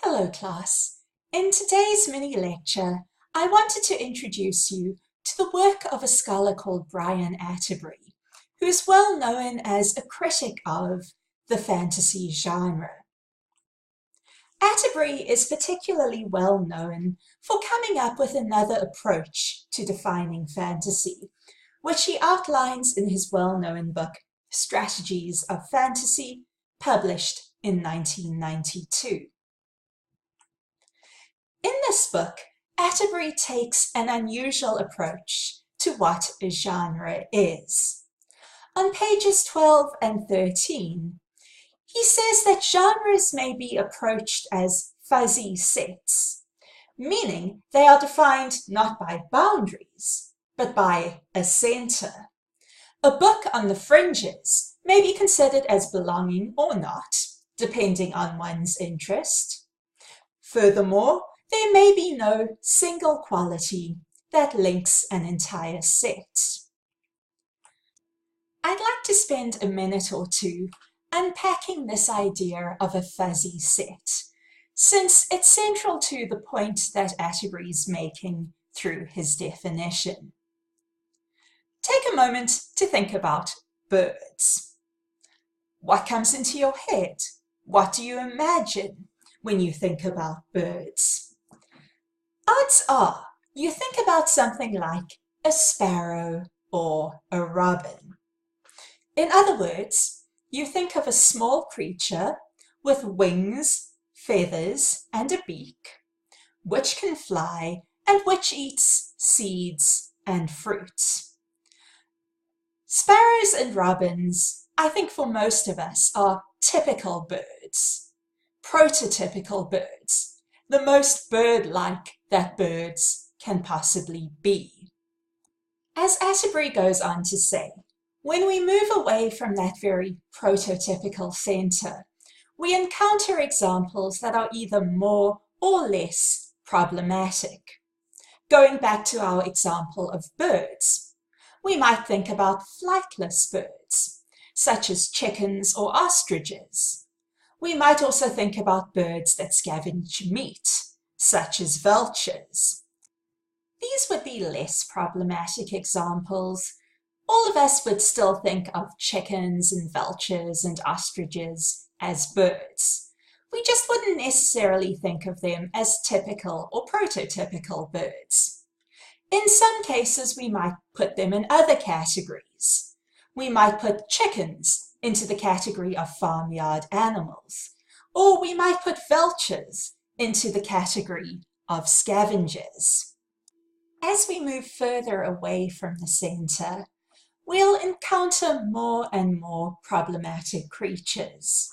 Hello class. In today's mini lecture, I wanted to introduce you to the work of a scholar called Brian Atterbery, who is well known as a critic of the fantasy genre. Atterbery is particularly well known for coming up with another approach to defining fantasy, which he outlines in his well-known book, Strategies of Fantasy, published in 1992. In this book, Atterbery takes an unusual approach to what a genre is. On pages 12 and 13, he says that genres may be approached as fuzzy sets, meaning they are defined not by boundaries, but by a center. A book on the fringes may be considered as belonging or not, depending on one's interest. Furthermore, there may be no single quality that links an entire set. I'd like to spend a minute or two unpacking this idea of a fuzzy set, since it's central to the point that Atterbery's making through his definition. Take a moment to think about birds. What comes into your head? What do you imagine when you think about birds? Odds are you think about something like a sparrow or a robin. In other words, you think of a small creature with wings, feathers, and a beak, which can fly and which eats seeds and fruits. Sparrows and robins, I think for most of us, are typical birds, prototypical birds, the most bird-like that birds can possibly be. As Atterbery goes on to say, when we move away from that very prototypical center, we encounter examples that are either more or less problematic. Going back to our example of birds, we might think about flightless birds, such as chickens or ostriches. We might also think about birds that scavenge meat, such as vultures. These would be less problematic examples. All of us would still think of chickens and vultures and ostriches as birds. We just wouldn't necessarily think of them as typical or prototypical birds. In some cases, we might put them in other categories. We might put chickens into the category of farmyard animals, or we might put vultures into the category of scavengers. As we move further away from the center, we'll encounter more and more problematic creatures.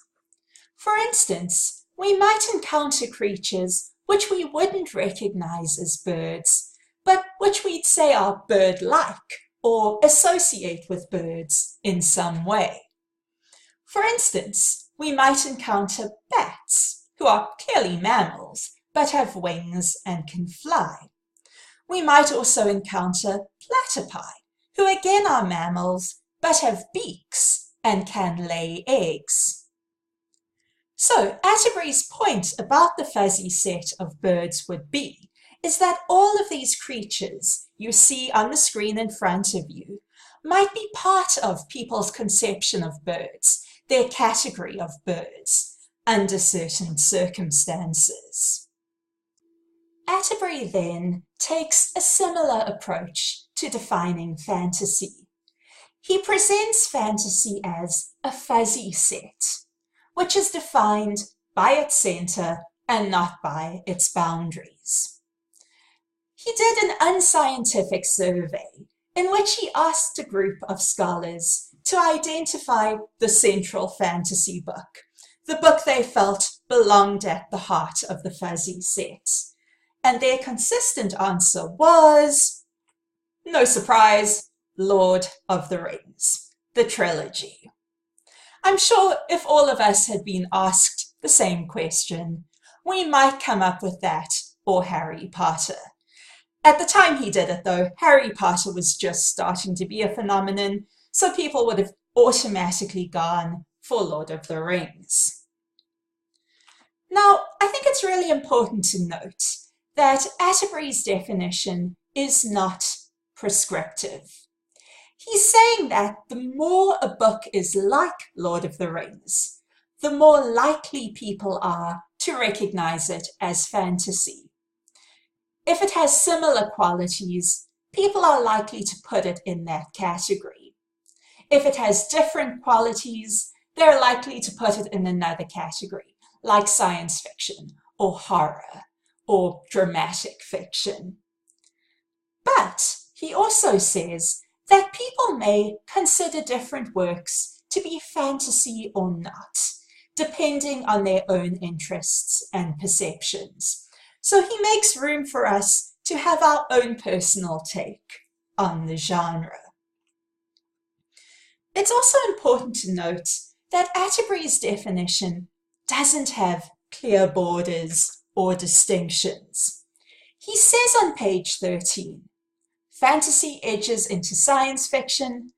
For instance, we might encounter creatures which we wouldn't recognize as birds, but which we'd say are bird-like or associate with birds in some way. For instance, we might encounter bats, who are clearly mammals, but have wings and can fly. We might also encounter platypi, who again are mammals, but have beaks and can lay eggs. So, Atterbery's point about the fuzzy set of birds would be, is that all of these creatures you see on the screen in front of you might be part of people's conception of birds, their category of birds, under certain circumstances. Atterbery then takes a similar approach to defining fantasy. He presents fantasy as a fuzzy set, which is defined by its center and not by its boundaries. He did an unscientific survey in which he asked a group of scholars to identify the central fantasy book, the book they felt belonged at the heart of the fuzzy set. And their consistent answer was, no surprise, Lord of the Rings, the trilogy. I'm sure if all of us had been asked the same question, we might come up with that or Harry Potter. At the time he did it, though, Harry Potter was just starting to be a phenomenon, so people would have automatically gone for Lord of the Rings. Now, I think it's it's really important to note that Atterbery's definition is not prescriptive. He's saying that the more a book is like Lord of the Rings, the more likely people are to recognize it as fantasy. If it has similar qualities, people are likely to put it in that category. If it has different qualities, they're likely to put it in another category, like science fiction, or horror, or dramatic fiction. But he also says that people may consider different works to be fantasy or not, depending on their own interests and perceptions. So he makes room for us to have our own personal take on the genre. It's also important to note that Atterbery's definition doesn't have clear borders or distinctions. He says on page 13, fantasy edges into science fiction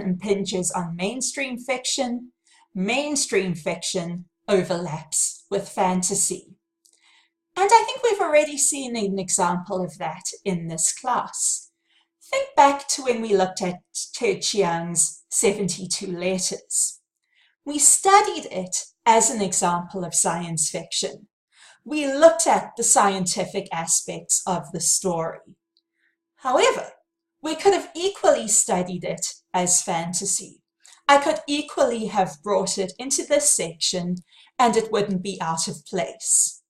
impinges on mainstream fiction overlaps with fantasy. And I think we've already seen an example of that in this class. Think back to when we looked at Ted Chiang's 72 Letters. We studied it as an example of science fiction. We looked at the scientific aspects of the story. However, we could have equally studied it as fantasy. I could equally have brought it into this section and it wouldn't be out of place.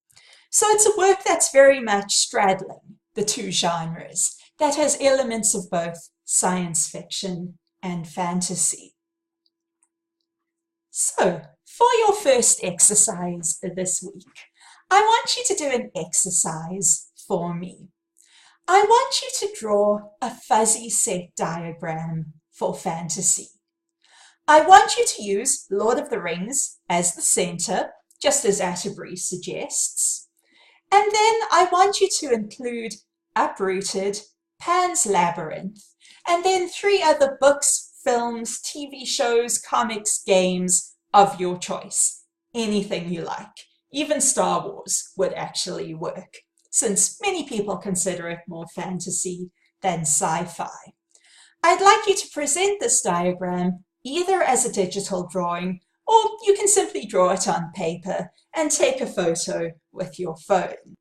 So it's a work that's very much straddling the two genres, that has elements of both science fiction and fantasy. So, for your first exercise this week, I want you to do an exercise for me. I want you to draw a fuzzy set diagram for fantasy. I want you to use Lord of the Rings as the center, just as Atterbery suggests. And then I want you to include Uprooted, Pan's Labyrinth, and then 3 other books, films, TV shows, comics, games of your choice. Anything you like. Even Star Wars would actually work, since many people consider it more fantasy than sci-fi. I'd like you to present this diagram either as a digital drawing, or you can simply draw it on paper and take a photo with your phone.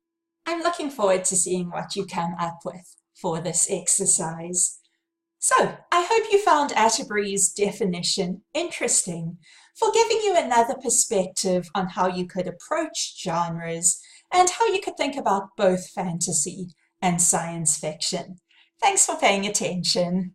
I'm looking forward to seeing what you come up with for this exercise. So, I hope you found Atterbery's definition interesting for giving you another perspective on how you could approach genres and how you could think about both fantasy and science fiction. Thanks for paying attention.